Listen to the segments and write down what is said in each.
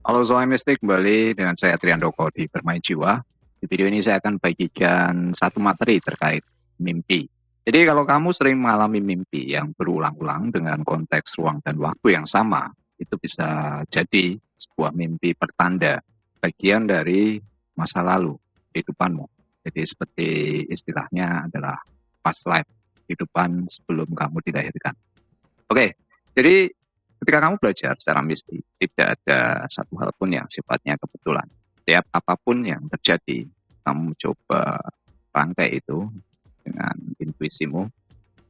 Halo Soal Mistik, kembali dengan saya Triandoko di Bermain Jiwa. Di video ini saya akan bagikan satu materi terkait mimpi. Jadi kalau kamu sering mengalami mimpi yang berulang-ulang dengan konteks ruang dan waktu yang sama, itu bisa jadi sebuah mimpi pertanda bagian dari masa lalu kehidupanmu. Jadi seperti istilahnya adalah past life, kehidupan sebelum kamu dilahirkan. Oke, jadi ketika kamu belajar secara mistik, tidak ada satu hal pun yang sifatnya kebetulan. Setiap apapun yang terjadi, kamu coba rangkai itu dengan intuisimu,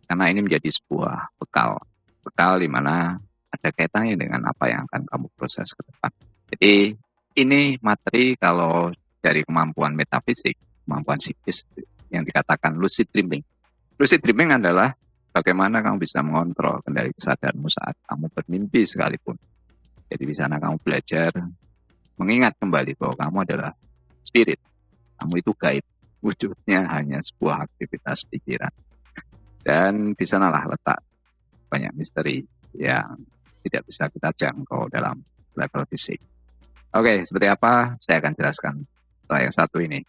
karena ini menjadi sebuah bekal. Bekal di mana ada kaitannya dengan apa yang akan kamu proses ke depan. Jadi ini materi kalau dari kemampuan metafisik, kemampuan psikis yang dikatakan lucid dreaming. Lucid dreaming adalah bagaimana kamu bisa mengontrol kendali kesadaranmu saat kamu bermimpi sekalipun. Jadi di sana kamu belajar mengingat kembali bahwa kamu adalah spirit, kamu itu gaib, wujudnya hanya sebuah aktivitas pikiran. Dan di sanalah letak banyak misteri yang tidak bisa kita jangkau dalam level fisik. Oke, seperti apa? Saya akan jelaskan setelah yang satu ini.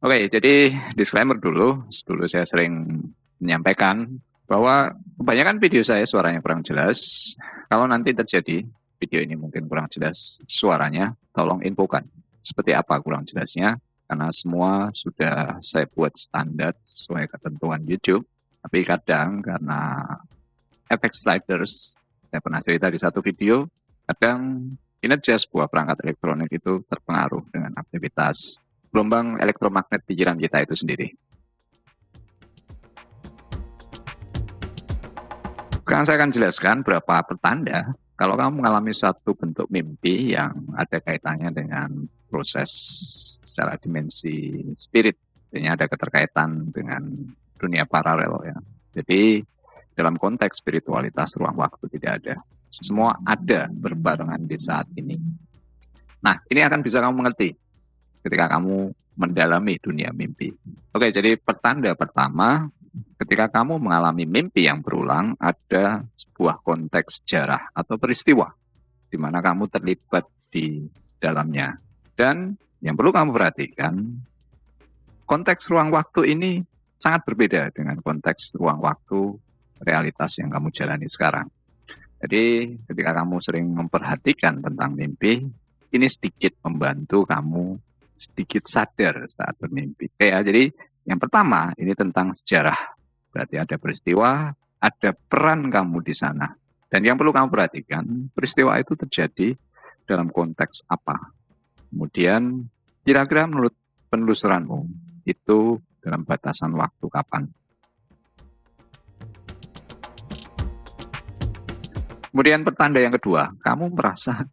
Oke, jadi disclaimer dulu, dulu saya sering menyampaikan bahwa kebanyakan video saya suaranya kurang jelas. Kalau nanti terjadi video ini mungkin kurang jelas suaranya, tolong infokan seperti apa kurang jelasnya, karena semua sudah saya buat standar sesuai ketentuan YouTube. Tapi kadang karena efek sliders, saya pernah cerita di satu video, kadang kinerja sebuah perangkat elektronik itu terpengaruh dengan aktivitas gelombang elektromagnet pikiran kita itu sendiri. Sekarang saya akan jelaskan beberapa pertanda kalau kamu mengalami suatu bentuk mimpi yang ada kaitannya dengan proses secara dimensi spirit. Ini ada keterkaitan dengan dunia paralel ya. Jadi dalam konteks spiritualitas ruang waktu tidak ada. Semua ada berbarengan di saat ini. Nah, ini akan bisa kamu mengerti ketika kamu mendalami dunia mimpi. Oke, jadi pertanda pertama, ketika kamu mengalami mimpi yang berulang, ada sebuah konteks sejarah atau peristiwa di mana kamu terlibat di dalamnya. Dan yang perlu kamu perhatikan, konteks ruang waktu ini sangat berbeda dengan konteks ruang waktu realitas yang kamu jalani sekarang. Jadi ketika kamu sering memperhatikan tentang mimpi, ini sedikit membantu kamu sedikit sadar saat bermimpi. Oke ya, jadi yang pertama ini tentang sejarah. Berarti ada peristiwa, ada peran kamu di sana. Dan yang perlu kamu perhatikan, peristiwa itu terjadi dalam konteks apa. Kemudian kira-kira menurut penelusuranmu itu dalam batasan waktu kapan. Kemudian pertanda yang kedua, kamu merasa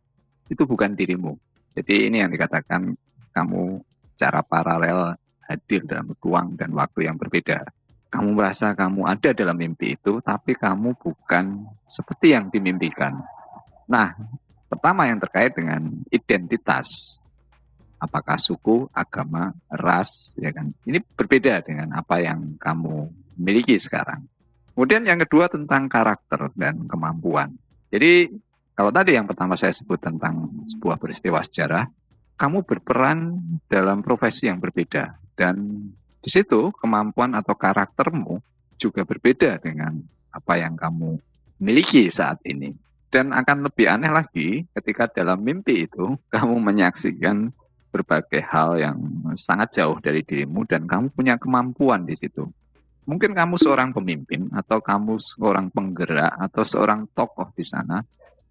itu bukan dirimu. Jadi ini yang dikatakan kamu secara paralel hadir dalam ruang dan waktu yang berbeda. Kamu merasa kamu ada dalam mimpi itu, tapi kamu bukan seperti yang dimimpikan. Nah, pertama yang terkait dengan identitas, apakah suku, agama, ras, ya kan? Ini berbeda dengan apa yang kamu miliki sekarang. Kemudian yang kedua tentang karakter dan kemampuan. Jadi kalau tadi yang pertama saya sebut tentang sebuah peristiwa sejarah, kamu berperan dalam profesi yang berbeda. Dan di situ kemampuan atau karaktermu juga berbeda dengan apa yang kamu miliki saat ini. Dan akan lebih aneh lagi ketika dalam mimpi itu kamu menyaksikan berbagai hal yang sangat jauh dari dirimu dan kamu punya kemampuan di situ. Mungkin kamu seorang pemimpin atau kamu seorang penggerak atau seorang tokoh di sana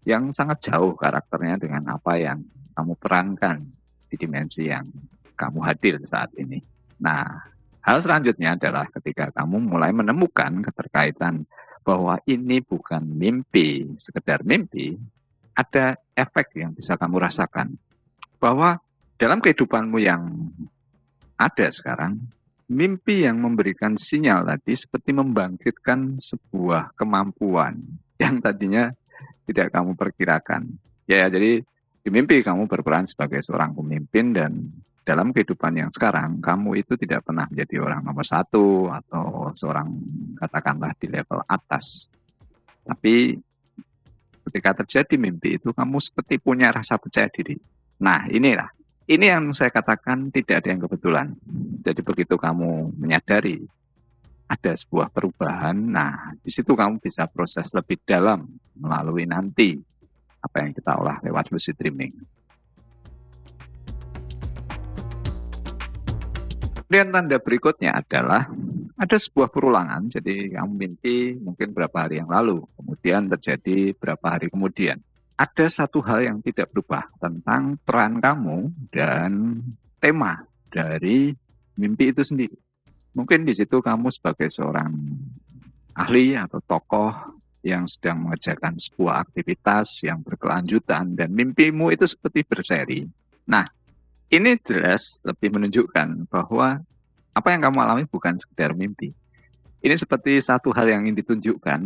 yang sangat jauh karakternya dengan apa yang kamu perankan di dimensi yang kamu hadir saat ini. Nah, hal selanjutnya adalah ketika kamu mulai menemukan keterkaitan bahwa ini bukan mimpi, sekedar mimpi, ada efek yang bisa kamu rasakan. Bahwa dalam kehidupanmu yang ada sekarang, mimpi yang memberikan sinyal tadi seperti membangkitkan sebuah kemampuan yang tadinya tidak kamu perkirakan. Ya, jadi di mimpi kamu berperan sebagai seorang pemimpin dan dalam kehidupan yang sekarang, kamu itu tidak pernah menjadi orang nomor satu atau seorang katakanlah di level atas. Tapi ketika terjadi mimpi itu, kamu seperti punya rasa percaya diri. Nah, ini yang saya katakan tidak ada yang kebetulan. Jadi begitu kamu menyadari ada sebuah perubahan, nah di situ kamu bisa proses lebih dalam melalui nanti apa yang kita olah lewat lucid dreaming. Kemudian tanda berikutnya adalah ada sebuah perulangan, jadi kamu mimpi mungkin berapa hari yang lalu, kemudian terjadi berapa hari kemudian. Ada satu hal yang tidak berubah tentang peran kamu dan tema dari mimpi itu sendiri. Mungkin di situ kamu sebagai seorang ahli atau tokoh yang sedang mengerjakan sebuah aktivitas yang berkelanjutan dan mimpimu itu seperti berseri. Nah, ini jelas lebih menunjukkan bahwa apa yang kamu alami bukan sekedar mimpi. Ini seperti satu hal yang ingin ditunjukkan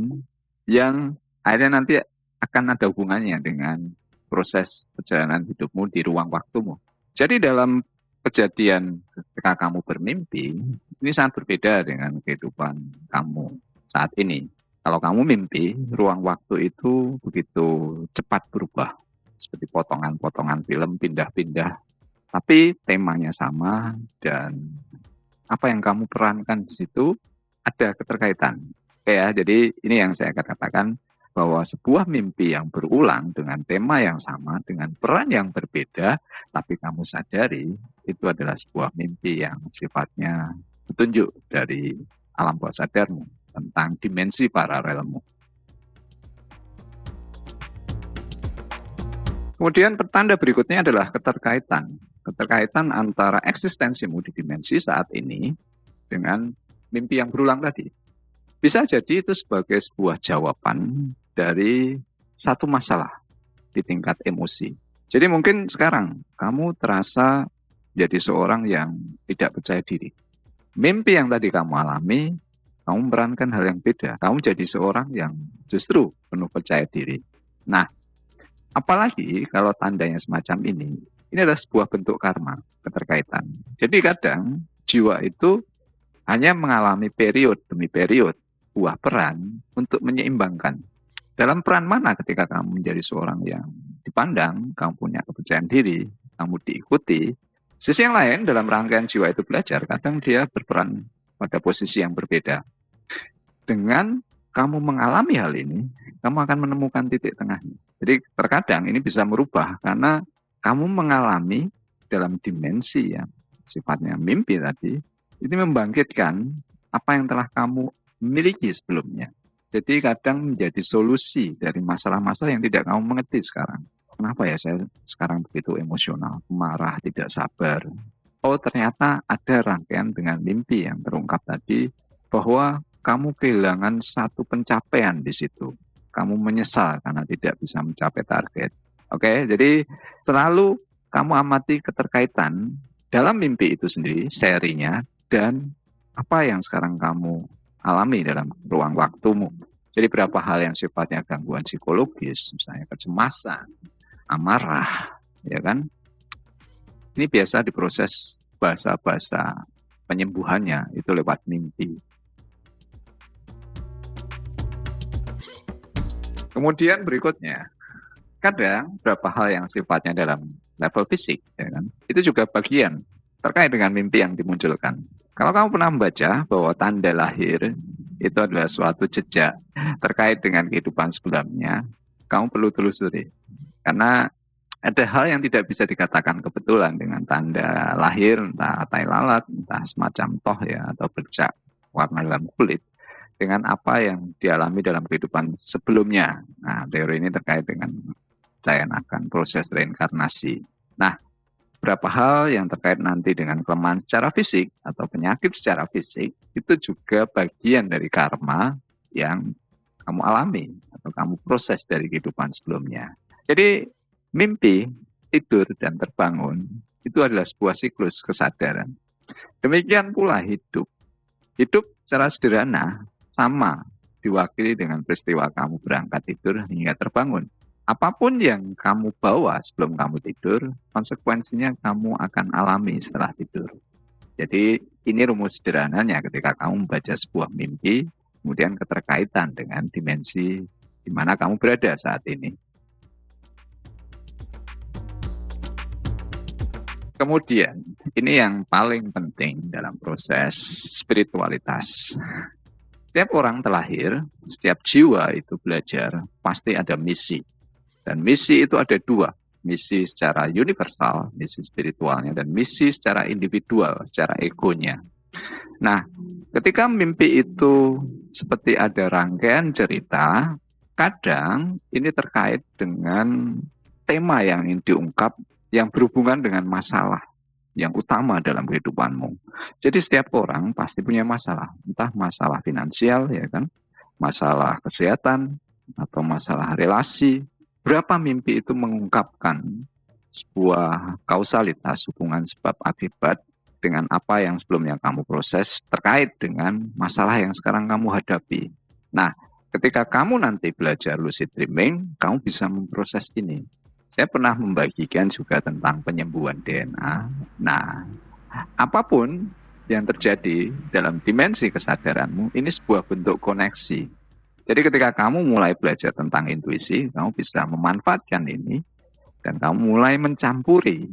yang akhirnya nanti akan ada hubungannya dengan proses perjalanan hidupmu di ruang waktumu. Jadi dalam kejadian ketika kamu bermimpi, ini sangat berbeda dengan kehidupan kamu saat ini. Kalau kamu mimpi, ruang waktu itu begitu cepat berubah. Seperti potongan-potongan film pindah-pindah. Tapi temanya sama dan apa yang kamu perankan di situ ada keterkaitan. Oke ya, jadi ini yang saya katakan bahwa sebuah mimpi yang berulang dengan tema yang sama, dengan peran yang berbeda, tapi kamu sadari itu adalah sebuah mimpi yang sifatnya petunjuk dari alam bawah sadarmu tentang dimensi paralelmu. Kemudian pertanda berikutnya adalah keterkaitan antara eksistensimu di dimensi saat ini dengan mimpi yang berulang tadi. Bisa jadi itu sebagai sebuah jawaban dari satu masalah di tingkat emosi. Jadi mungkin sekarang kamu terasa menjadi seorang yang tidak percaya diri. Mimpi yang tadi kamu alami, kamu memerankan hal yang beda. Kamu jadi seorang yang justru penuh percaya diri. Nah, apalagi kalau tandanya semacam ini adalah sebuah bentuk karma, keterkaitan. Jadi kadang jiwa itu hanya mengalami periode demi periode buah peran untuk menyeimbangkan. Dalam peran mana ketika kamu menjadi seorang yang dipandang, kamu punya kepercayaan diri, kamu diikuti. Sisi yang lain dalam rangkaian jiwa itu belajar, kadang dia berperan pada posisi yang berbeda. Dengan kamu mengalami hal ini, kamu akan menemukan titik tengahnya. Jadi terkadang ini bisa merubah karena kamu mengalami dalam dimensi yang sifatnya mimpi tadi, ini membangkitkan apa yang telah kamu miliki sebelumnya. Jadi kadang menjadi solusi dari masalah-masalah yang tidak kamu mengerti sekarang. Kenapa ya saya sekarang begitu emosional, marah, tidak sabar. Oh ternyata ada rangkaian dengan mimpi yang terungkap tadi bahwa kamu kehilangan satu pencapaian di situ. Kamu menyesal karena tidak bisa mencapai target. Oke, jadi selalu kamu amati keterkaitan dalam mimpi itu sendiri, serinya, dan apa yang sekarang kamu alami dalam ruang waktumu. Jadi berapa hal yang sifatnya gangguan psikologis, misalnya kecemasan, amarah, ya kan? Ini biasa diproses bahasa-bahasa penyembuhannya itu lewat mimpi. Kemudian berikutnya, kadang berapa hal yang sifatnya dalam level fisik, ya kan? Itu juga bagian terkait dengan mimpi yang dimunculkan. Kalau kamu pernah membaca bahwa tanda lahir itu adalah suatu jejak terkait dengan kehidupan sebelumnya, kamu perlu telusuri. Karena ada hal yang tidak bisa dikatakan kebetulan dengan tanda lahir, entah tai lalat, entah semacam toh ya, atau bercak warna dalam kulit, dengan apa yang dialami dalam kehidupan sebelumnya. Nah, teori ini terkait dengan percayaan akan proses reinkarnasi. Nah, beberapa hal yang terkait nanti dengan kelemahan secara fisik atau penyakit secara fisik itu juga bagian dari karma yang kamu alami atau kamu proses dari kehidupan sebelumnya. Jadi mimpi, tidur, dan terbangun itu adalah sebuah siklus kesadaran. Demikian pula hidup. Hidup secara sederhana sama diwakili dengan peristiwa kamu berangkat tidur hingga terbangun. Apapun yang kamu bawa sebelum kamu tidur, konsekuensinya kamu akan alami setelah tidur. Jadi ini rumus sederhananya ketika kamu membaca sebuah mimpi, kemudian keterkaitan dengan dimensi di mana kamu berada saat ini. Kemudian, ini yang paling penting dalam proses spiritualitas. Setiap orang terlahir, setiap jiwa itu belajar, pasti ada misi. Dan misi itu ada dua. Misi secara universal, misi spiritualnya, dan misi secara individual, secara egonya. Nah, ketika mimpi itu seperti ada rangkaian cerita, kadang ini terkait dengan tema yang ingin diungkap yang berhubungan dengan masalah yang utama dalam kehidupanmu. Jadi setiap orang pasti punya masalah, entah masalah finansial ya kan, masalah kesehatan atau masalah relasi. Berapa mimpi itu mengungkapkan sebuah kausalitas hubungan sebab akibat dengan apa yang sebelumnya kamu proses terkait dengan masalah yang sekarang kamu hadapi. Nah, ketika kamu nanti belajar lucid dreaming, kamu bisa memproses ini. Saya pernah membagikan juga tentang penyembuhan DNA. Nah, apapun yang terjadi dalam dimensi kesadaranmu, ini sebuah bentuk koneksi. Jadi ketika kamu mulai belajar tentang intuisi, kamu bisa memanfaatkan ini, dan kamu mulai mencampuri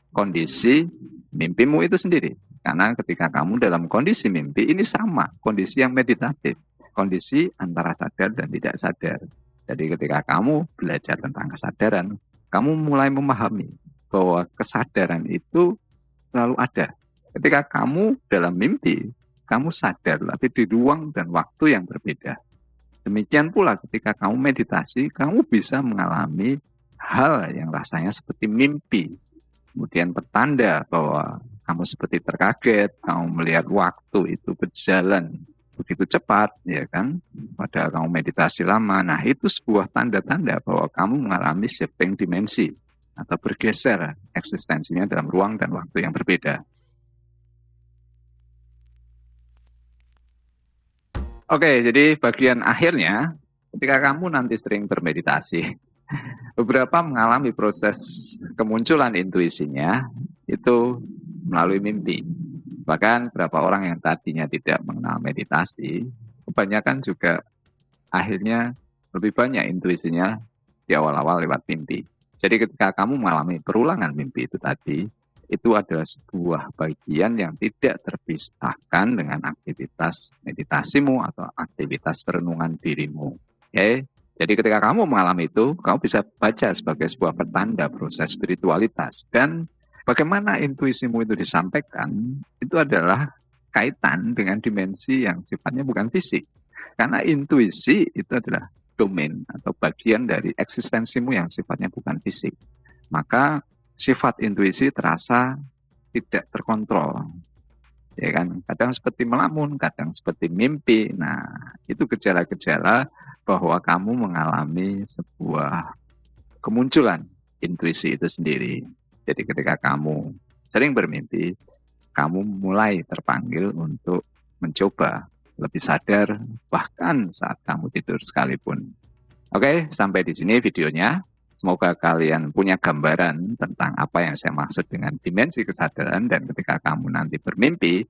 kondisi mimpimu itu sendiri. Karena ketika kamu dalam kondisi mimpi, ini sama, kondisi yang meditatif. Kondisi antara sadar dan tidak sadar. Jadi ketika kamu belajar tentang kesadaran, kamu mulai memahami bahwa kesadaran itu selalu ada. Ketika kamu dalam mimpi, kamu sadar, tapi di ruang dan waktu yang berbeda. Demikian pula ketika kamu meditasi, kamu bisa mengalami hal yang rasanya seperti mimpi. Kemudian pertanda bahwa kamu seperti terkaget, kamu melihat waktu itu berjalan begitu cepat, ya kan? Padahal kamu meditasi lama. Nah, itu sebuah tanda-tanda bahwa kamu mengalami shifting dimensi atau bergeser eksistensinya dalam ruang dan waktu yang berbeda. Oke, jadi bagian akhirnya, ketika kamu nanti sering bermeditasi, beberapa mengalami proses kemunculan intuisinya itu melalui mimpi. Bahkan beberapa orang yang tadinya tidak mengenal meditasi, kebanyakan juga akhirnya lebih banyak intuisinya di awal-awal lewat mimpi. Jadi ketika kamu mengalami perulangan mimpi itu tadi, itu adalah sebuah bagian yang tidak terpisahkan dengan aktivitas meditasimu atau aktivitas perenungan dirimu. Oke? Jadi ketika kamu mengalami itu, kamu bisa baca sebagai sebuah petanda proses spiritualitas. Dan bagaimana intuisimu itu disampaikan, itu adalah kaitan dengan dimensi yang sifatnya bukan fisik. Karena intuisi itu adalah domain atau bagian dari eksistensimu yang sifatnya bukan fisik. Maka sifat intuisi terasa tidak terkontrol. Ya kan? Kadang seperti melamun, kadang seperti mimpi. Nah, itu gejala-gejala bahwa kamu mengalami sebuah kemunculan intuisi itu sendiri. Jadi ketika kamu sering bermimpi, kamu mulai terpanggil untuk mencoba lebih sadar bahkan saat kamu tidur sekalipun. Oke, sampai di sini videonya. Semoga kalian punya gambaran tentang apa yang saya maksud dengan dimensi kesadaran, dan ketika kamu nanti bermimpi,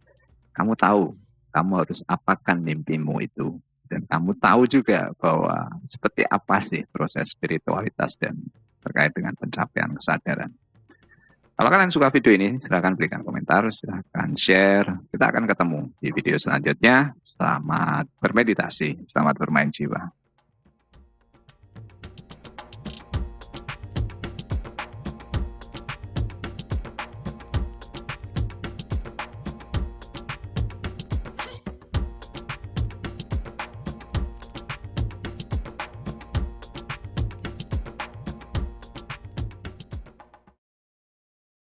kamu tahu kamu harus apakan mimpimu itu. Dan kamu tahu juga bahwa seperti apa sih proses spiritualitas dan terkait dengan pencapaian kesadaran. Kalau kalian suka video ini, silahkan berikan komentar, silahkan share. Kita akan ketemu di video selanjutnya. Selamat bermeditasi, selamat bermain jiwa.